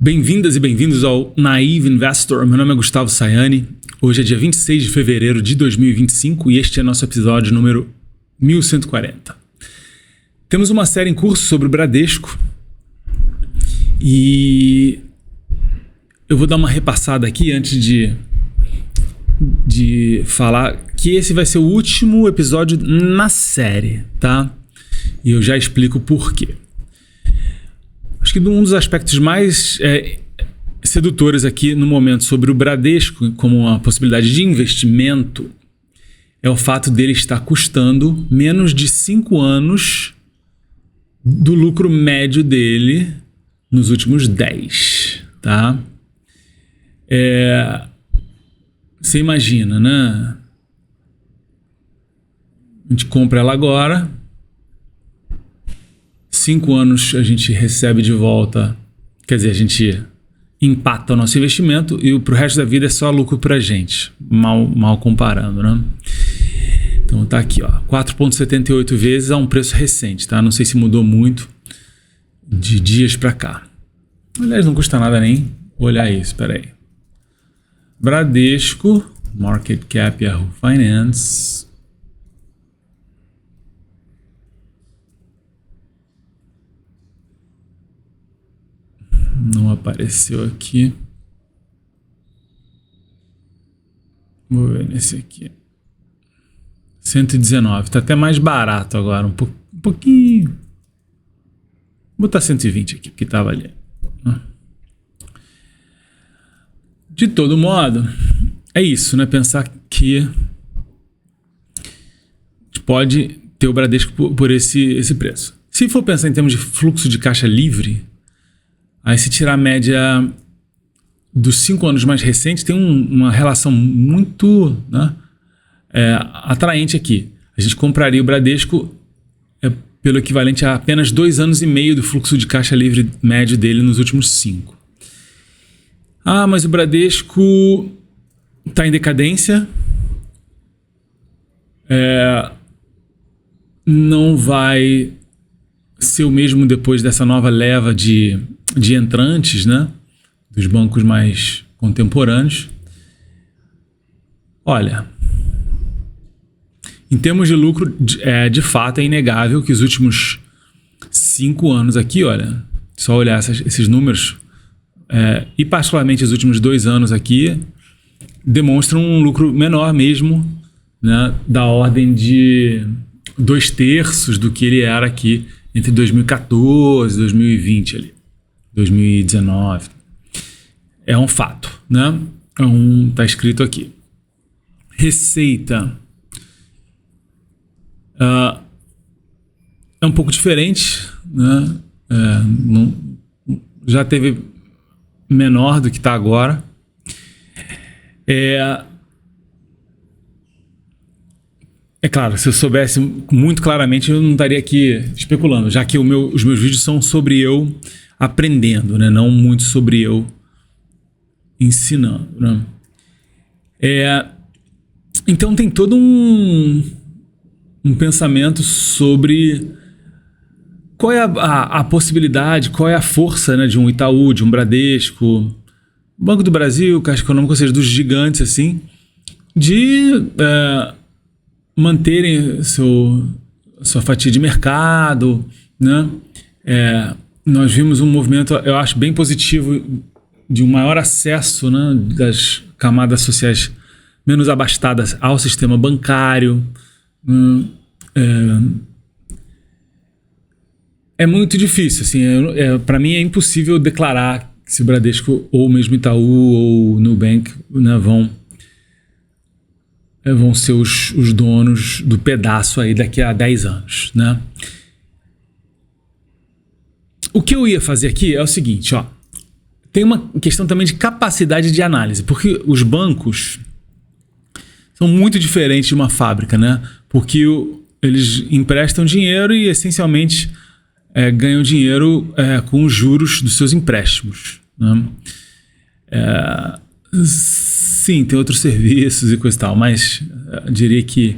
Bem-vindas e bem-vindos ao Naive Investor. Meu nome é Gustavo Sayani. Hoje é dia 26 de fevereiro de 2025 e este é nosso episódio número 1140. Temos uma série em curso sobre o Bradesco e eu vou dar uma repassada aqui antes de falar que esse vai ser o último episódio na série, tá? E eu já explico por quê. Acho que um dos aspectos mais sedutores aqui no momento sobre o Bradesco como uma possibilidade de investimento é o fato dele estar custando menos de 5 anos do lucro médio dele nos últimos 10, tá? Você imagina, né? A gente compra ela agora, 5 anos a gente recebe de volta, quer dizer, a gente empata o nosso investimento e pro resto da vida é só lucro pra gente, mal comparando, né? Então tá aqui, ó, 4,78 vezes a um preço recente, tá? Não sei se mudou muito de dias pra cá. Aliás, não custa nada nem olhar isso, peraí. Bradesco, Market Cap, Yahoo Finance. Não apareceu aqui. Vou ver nesse aqui. 119. Tá até mais barato agora. Um pouquinho. Vou botar 120 aqui, porque tava ali. De todo modo, é isso, né? Pensar que a gente pode ter o Bradesco por esse preço. Se for pensar em termos de fluxo de caixa livre, aí se tirar a média dos 5 anos mais recentes, tem uma relação muito, né, atraente aqui. A gente compraria o Bradesco pelo equivalente a apenas 2 anos e meio do fluxo de caixa livre médio dele nos últimos 5. Ah, mas o Bradesco está em decadência. Não vai ser o mesmo depois dessa nova leva de entrantes, né, dos bancos mais contemporâneos. Olha, em termos de lucro, de fato é inegável que os últimos 5 anos aqui, olha, só olhar esses números, e particularmente os últimos 2 anos aqui, demonstram um lucro menor mesmo, né, da ordem de 2/3 do que ele era aqui entre 2014 e 2020 ali. 2019. É um fato, né? Tá escrito aqui. Receita. É um pouco diferente, né? Já teve menor do que está agora. É claro, se eu soubesse muito claramente, eu não estaria aqui especulando, já que os meus vídeos são sobre eu aprendendo, né? Não muito sobre eu ensinando, né? Então tem todo um pensamento sobre qual é a possibilidade, qual é a força, né, de um Itaú, de um Bradesco, Banco do Brasil, Caixa Econômica, ou seja, dos gigantes assim, de manterem sua fatia de mercado, né? Nós vimos um movimento, eu acho, bem positivo de um maior acesso, né, das camadas sociais menos abastadas ao sistema bancário. É muito difícil, assim, para mim é impossível declarar se o Bradesco ou mesmo Itaú ou Nubank, né, vão ser os donos do pedaço aí daqui a 10 anos, né? O que eu ia fazer aqui é o seguinte, ó. Tem uma questão também de capacidade de análise, porque os bancos são muito diferentes de uma fábrica, né? Porque eles emprestam dinheiro e essencialmente ganham dinheiro com os juros dos seus empréstimos, né? Sim, tem outros serviços e coisa e tal, mas eu diria que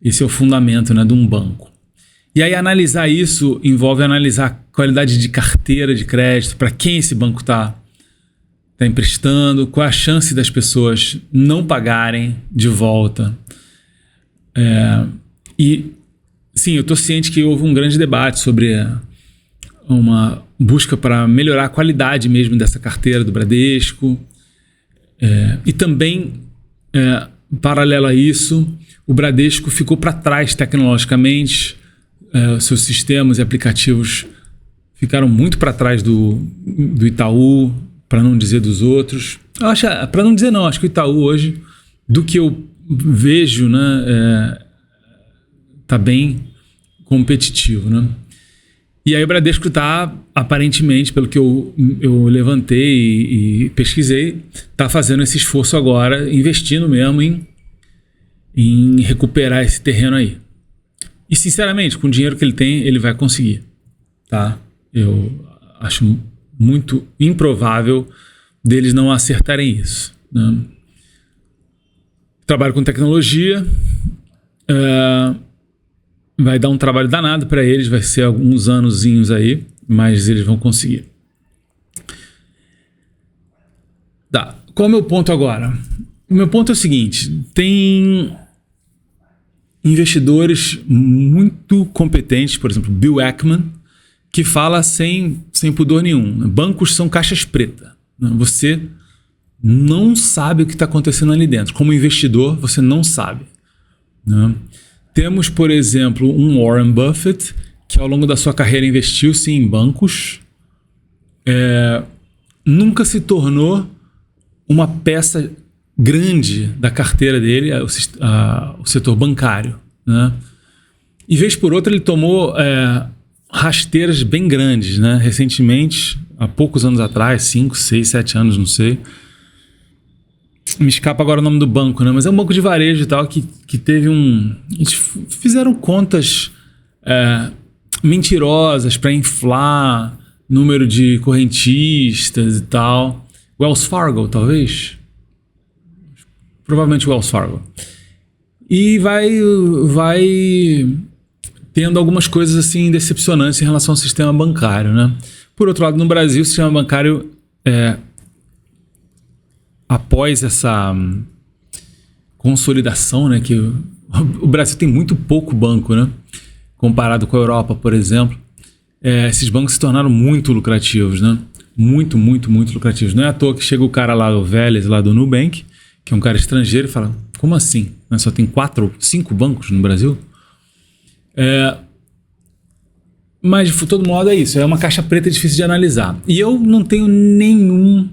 esse é o fundamento, né, de um banco. E aí analisar isso envolve analisar qualidade de carteira de crédito, para quem esse banco está emprestando, qual a chance das pessoas não pagarem de volta. E, sim, eu estou ciente que houve um grande debate sobre uma busca para melhorar a qualidade mesmo dessa carteira do Bradesco. E também, paralelo a isso, o Bradesco ficou para trás tecnologicamente. Seus sistemas e aplicativos ficaram muito para trás do Itaú, para não dizer dos outros. Para não dizer não, acho que o Itaú hoje, do que eu vejo, né, tá bem competitivo, né? E aí o Bradesco está, aparentemente, pelo que eu levantei e pesquisei, está fazendo esse esforço agora, investindo mesmo em recuperar esse terreno aí. E, sinceramente, com o dinheiro que ele tem, ele vai conseguir. Tá? Eu acho muito improvável deles não acertarem isso. Né? Trabalho com tecnologia, vai dar um trabalho danado para eles, vai ser alguns anozinhos aí, mas eles vão conseguir. Tá. Qual é o meu ponto agora? O meu ponto é o seguinte: tem investidores muito competentes, por exemplo, Bill Ackman, que fala sem pudor nenhum. Bancos são caixas pretas. Você não sabe o que está acontecendo ali dentro. Como investidor, você não sabe. Né? Temos, por exemplo, um Warren Buffett, que ao longo da sua carreira investiu sim em bancos, nunca se tornou uma peça grande da carteira dele, o setor bancário. Né? E vez por outra ele tomou rasteiras bem grandes. Né? Recentemente, há poucos anos atrás, 5, 6, 7 anos, não sei. Me escapa agora o nome do banco, né? Mas é um banco de varejo e tal que teve eles fizeram contas mentirosas para inflar número de correntistas e tal. Wells Fargo, talvez? Provavelmente Wells Fargo. E vai tendo algumas coisas assim decepcionantes em relação ao sistema bancário, né? Por outro lado, no Brasil, o sistema bancário após essa consolidação, né, que o Brasil tem muito pouco banco, né, comparado com a Europa, por exemplo, esses bancos se tornaram muito lucrativos, né, muito, muito, muito lucrativos. Não é à toa que chega o cara lá, o Vélez, lá do Nubank, que é um cara estrangeiro, e fala, como assim? Só tem 4 ou 5 bancos no Brasil? Mas, de todo modo, é isso. É uma caixa preta difícil de analisar. E eu não tenho nenhum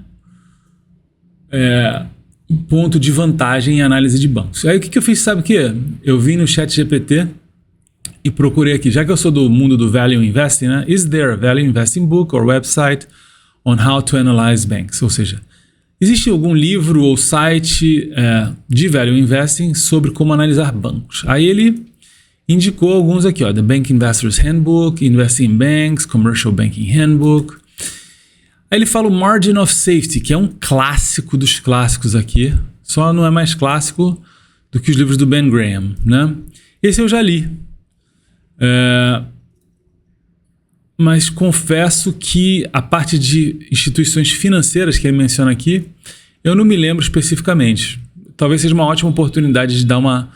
ponto de vantagem em análise de bancos. Aí o que eu fiz, sabe o que? Eu vim no ChatGPT e procurei aqui, já que eu sou do mundo do Value Investing, né? Is there a Value Investing book or website on how to analyze banks? Ou seja, existe algum livro ou site de Value Investing sobre como analisar bancos? Aí ele indicou alguns aqui, ó, The Bank Investors Handbook, Investing in Banks, Commercial Banking Handbook. Aí ele fala o Margin of Safety, que é um clássico dos clássicos aqui, só não é mais clássico do que os livros do Ben Graham, né? Esse eu já li. Mas confesso que a parte de instituições financeiras que ele menciona aqui, eu não me lembro especificamente. Talvez seja uma ótima oportunidade de dar uma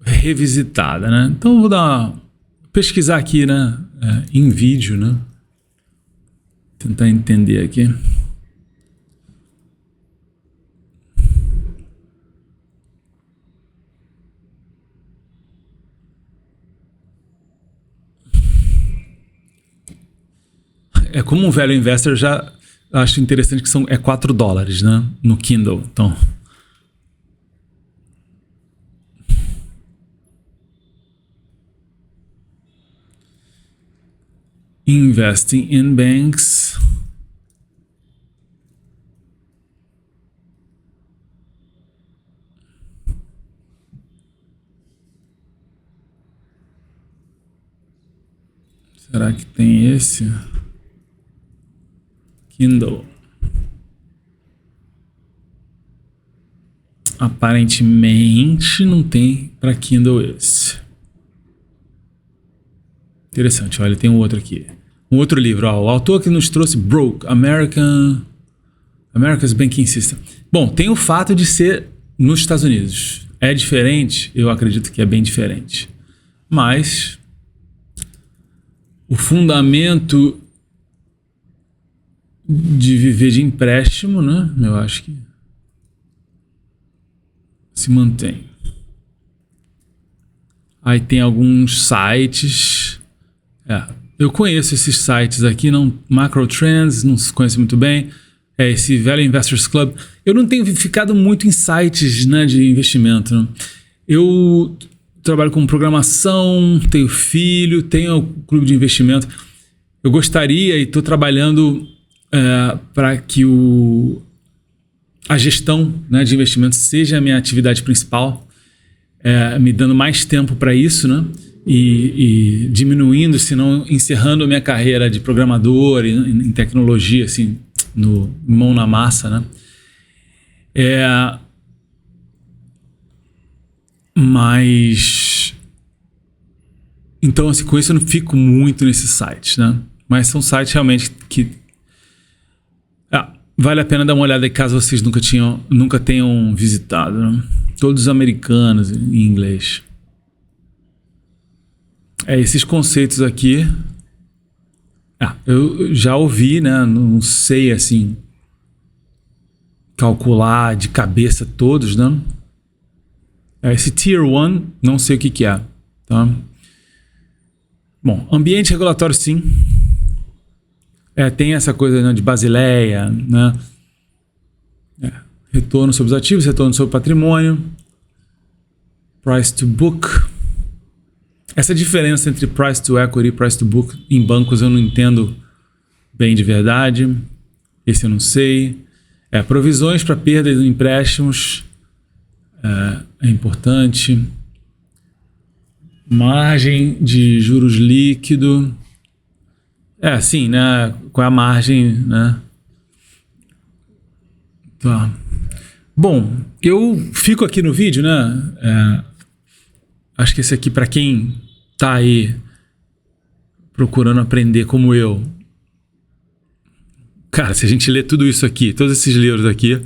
revisitada, né? Então eu vou pesquisar aqui, né? Em vídeo, né? Tentar entender aqui. Como um velho investor, já acho interessante que é $4, né? No Kindle. Então, Investing in Banks. Será que tem esse? Kindle. Aparentemente não tem para Kindle esse. Interessante, olha, tem um outro aqui. Um outro livro, ó, o autor que nos trouxe Broke, America's Banking System. Bom, tem o fato de ser nos Estados Unidos. É diferente? Eu acredito que é bem diferente. Mas o fundamento de viver de empréstimo, né? Eu acho que se mantém. Aí tem alguns sites. Eu conheço esses sites aqui, não, Macro Trends, não se conhece muito bem. Esse Value Investors Club. Eu não tenho ficado muito em sites, né, de investimento. Né? Eu trabalho com programação, tenho filho, tenho o clube de investimento. Eu gostaria e estou trabalhando para que a gestão, né, de investimentos seja a minha atividade principal, me dando mais tempo para isso, né? E diminuindo, se não encerrando a minha carreira de programador em tecnologia, assim, no mão na massa, né? Mas então, assim, com isso eu não fico muito nesses sites, né? Mas são sites realmente que vale a pena dar uma olhada aí, caso vocês nunca tenham visitado, né? Todos americanos em inglês. Esses conceitos aqui eu já ouvi, né? Não sei, assim, calcular de cabeça todos, né? Esse Tier 1, não sei o que é, tá? Bom, ambiente regulatório, sim. Tem essa coisa, né, de Basileia, né? Retorno sobre os ativos, retorno sobre o patrimônio. Price to book. Essa diferença entre price to equity e price to book em bancos eu não entendo bem de verdade. Esse eu não sei. Provisões para perda de empréstimos é importante. Margem de juros líquido. Sim, né? Qual é a margem, né? Tá. Bom, eu fico aqui no vídeo, né? Acho que esse aqui, para quem tá aí procurando aprender como eu. Cara, se a gente ler tudo isso aqui, todos esses livros aqui,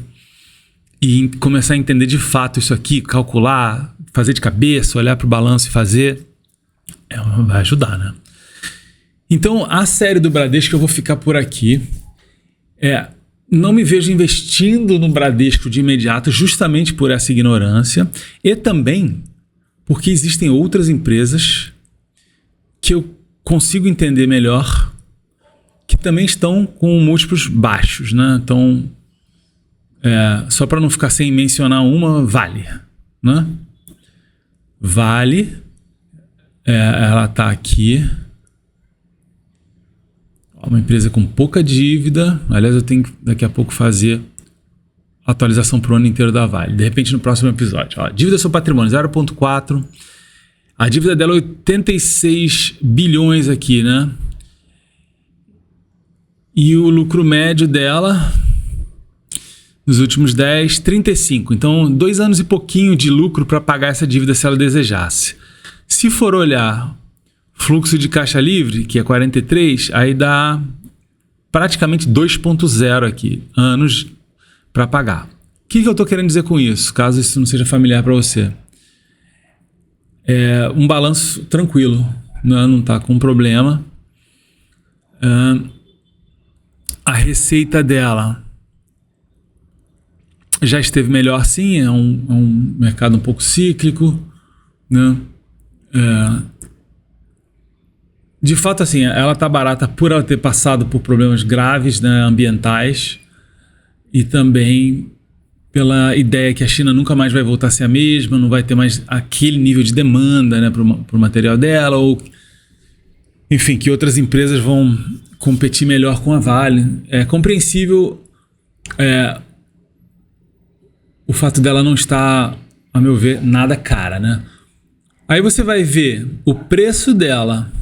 e começar a entender de fato isso aqui, calcular, fazer de cabeça, olhar para o balanço e fazer, vai ajudar, né? Então, a série do Bradesco eu vou ficar por aqui. Não me vejo investindo no Bradesco de imediato, justamente por essa ignorância, e também porque existem outras empresas que eu consigo entender melhor, que também estão com múltiplos baixos, né? Então, só para não ficar sem mencionar uma, Vale, né? Vale, ela está aqui. Uma empresa com pouca dívida. Aliás, eu tenho que daqui a pouco fazer atualização para o ano inteiro da Vale. De repente, no próximo episódio. Dívida sobre patrimônio, 0,4. A dívida dela é 86 bilhões aqui, né? E o lucro médio dela, nos últimos 10, 35. Então, 2 anos e pouquinho de lucro para pagar essa dívida se ela desejasse. Se for olhar fluxo de caixa livre, que é 43, aí dá praticamente 2,0 aqui, anos para pagar. O que eu estou querendo dizer com isso, caso isso não seja familiar para você? Um balanço tranquilo, né? Não está com problema. A receita dela já esteve melhor, sim, é um mercado um pouco cíclico, né? De fato, assim, ela está barata por ela ter passado por problemas graves, né, ambientais, e também pela ideia que a China nunca mais vai voltar a ser a mesma, não vai ter mais aquele nível de demanda, né, para o material dela, ou enfim, que outras empresas vão competir melhor com a Vale. É compreensível o fato dela não estar, a meu ver, nada cara, né? Aí você vai ver o preço dela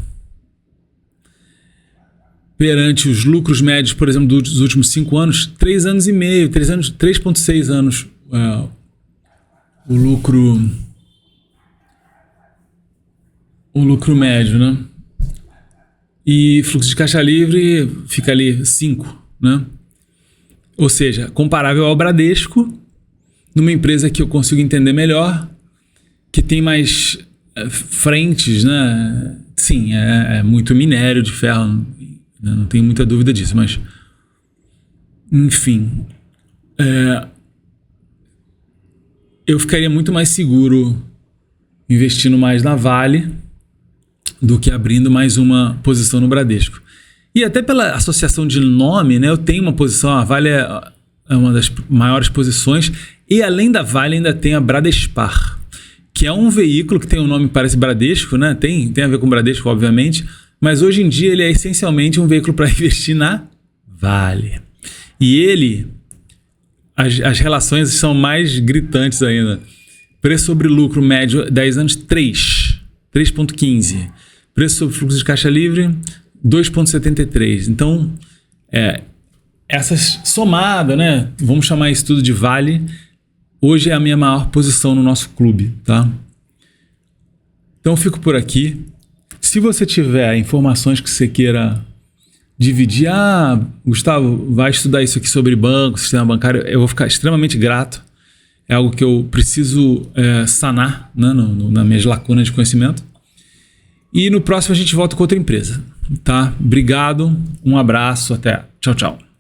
perante os lucros médios, por exemplo, dos últimos 5 anos, 3 anos e meio, 3,6 anos, o lucro médio, né? E fluxo de caixa livre fica ali 5, né? Ou seja, comparável ao Bradesco, numa empresa que eu consigo entender melhor, que tem mais frentes, né? Sim, é muito minério de ferro, né? Não tenho muita dúvida disso, mas enfim, eu ficaria muito mais seguro investindo mais na Vale do que abrindo mais uma posição no Bradesco. E até pela associação de nome, né, eu tenho uma posição, a Vale é uma das maiores posições, e além da Vale ainda tem a Bradespar, que é um veículo que tem um nome que parece Bradesco, né? Tem a ver com Bradesco, obviamente, mas hoje em dia ele é essencialmente um veículo para investir na Vale. E ele, as relações são mais gritantes ainda. Preço sobre lucro médio 10 anos, 3,15. Preço sobre fluxo de caixa livre, 2,73. Então, essas somadas, né? Vamos chamar isso tudo de Vale. Hoje é a minha maior posição no nosso clube, tá? Então, eu fico por aqui. Se você tiver informações que você queira dividir, Gustavo, vai estudar isso aqui sobre banco, sistema bancário, eu vou ficar extremamente grato. É algo que eu preciso sanar, né, nas minhas lacunas de conhecimento. E no próximo a gente volta com outra empresa, tá? Obrigado, um abraço, até. Tchau, tchau.